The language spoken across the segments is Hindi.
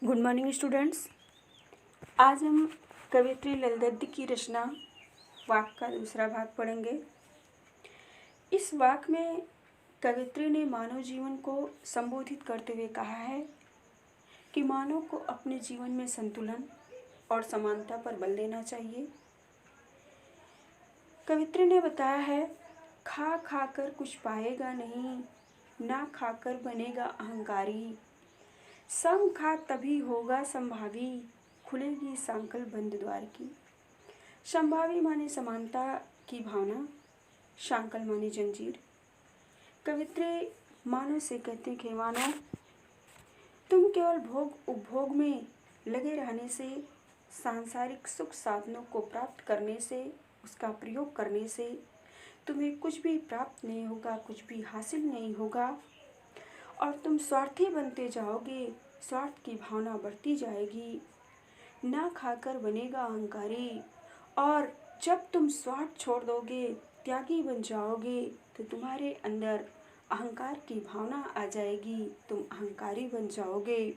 Good morning students. आज हम कवियत्री ललदद्दी की रचना वाक का दूसरा भाग पढ़ेंगे। इस वाक में कवियत्री ने मानव जीवन को संबोधित करते हुए कहा है कि मानव को अपने जीवन में संतुलन और समानता पर बल देना चाहिए। कवियत्री ने बताया है, खा खा कर कुछ पाएगा नहीं, ना खाकर बनेगा अहंकारी। सम खा तभी होगा संभावी, खुलेगी सांकल बंद द्वार की। संभावी माने समानता की भावना, सांकल माने जंजीर। कवित्री मानव से कहते हैं कि मानव, तुम केवल भोग उपभोग में लगे रहने से, सांसारिक सुख साधनों को प्राप्त करने से, उसका प्रयोग करने से तुम्हें कुछ भी प्राप्त नहीं होगा, कुछ भी हासिल नहीं होगा और तुम स्वार्थी बनते जाओगे। स्वार्थ की भावना बढ़ती जाएगी, ना खाकर बनेगा अहंकारी। और जब तुम स्वार्थ छोड़ दोगे, त्यागी बन जाओगे, तो तुम्हारे अंदर अहंकार की भावना आ जाएगी, तुम अहंकारी बन जाओगे।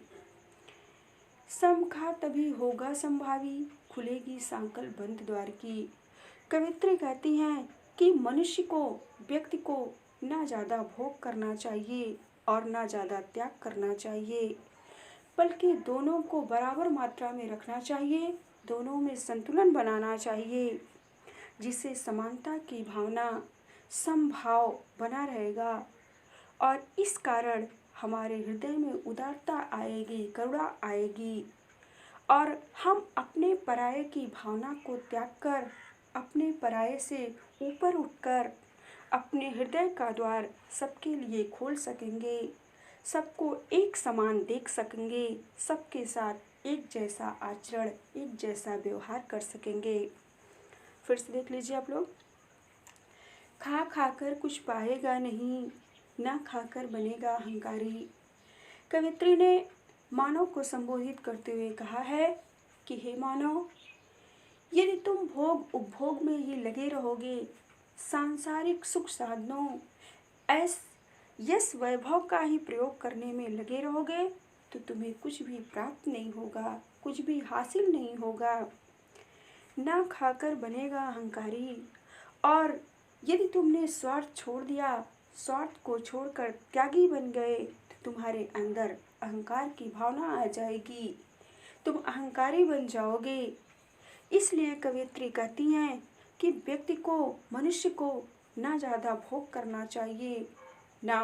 सम खा तभी होगा संभावी, खुलेगी सांकल बंद द्वार की। कवित्री कहती हैं कि मनुष्य को, व्यक्ति को ना ज़्यादा भोग करना चाहिए और ना ज़्यादा त्याग करना चाहिए, बल्कि दोनों को बराबर मात्रा में रखना चाहिए, दोनों में संतुलन बनाना चाहिए, जिससे समानता की भावना, समभाव बना रहेगा और इस कारण हमारे हृदय में उदारता आएगी, करुणा आएगी और हम अपने पराये की भावना को त्याग कर, अपने पराये से ऊपर उठकर अपने हृदय का द्वार सबके लिए खोल सकेंगे, सबको एक समान देख सकेंगे, सबके साथ एक जैसा आचरण, एक जैसा व्यवहार कर सकेंगे। फिर से देख लीजिए आप लोग। खा खाकर कुछ पाएगा नहीं, ना खाकर बनेगा अहंकारी। कवित्री ने मानव को संबोधित करते हुए कहा है कि हे मानव, यदि तुम भोग उपभोग में ही लगे रहोगे, सांसारिक सुख साधनों, यश वैभव का ही प्रयोग करने में लगे रहोगे, तो तुम्हें कुछ भी प्राप्त नहीं होगा, कुछ भी हासिल नहीं होगा, ना खाकर बनेगा अहंकारी। और यदि तुमने स्वार्थ छोड़ दिया, स्वार्थ को छोड़कर त्यागी बन गए, तो तुम्हारे अंदर अहंकार की भावना आ जाएगी, तुम अहंकारी बन जाओगे। इसलिए कवियत्री कहती हैं कि व्यक्ति को, मनुष्य को ना ज़्यादा भोग करना चाहिए, ना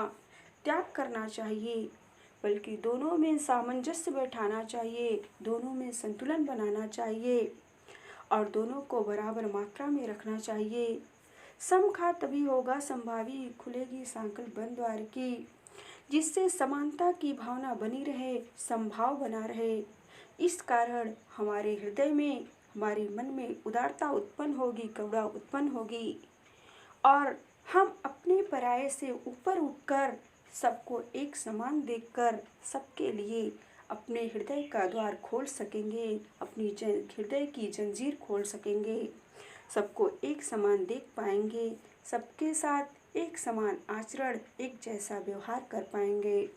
त्याग करना चाहिए, बल्कि दोनों में सामंजस्य बैठाना चाहिए, दोनों में संतुलन बनाना चाहिए और दोनों को बराबर मात्रा में रखना चाहिए। सम खा तभी होगा संभावी, खुलेगी सांकल बंद द्वार की। जिससे समानता की भावना बनी रहे, समभाव बना रहे। इस कारण हमारे हृदय में, हमारे मन में उदारता उत्पन्न होगी, करुणा उत्पन्न होगी और हम अपने पराये से ऊपर उठकर सबको एक समान देखकर सबके लिए अपने हृदय का द्वार खोल सकेंगे, अपनी हृदय की जंजीर खोल सकेंगे, सबको एक समान देख पाएंगे, सबके साथ एक समान आचरण, एक जैसा व्यवहार कर पाएंगे।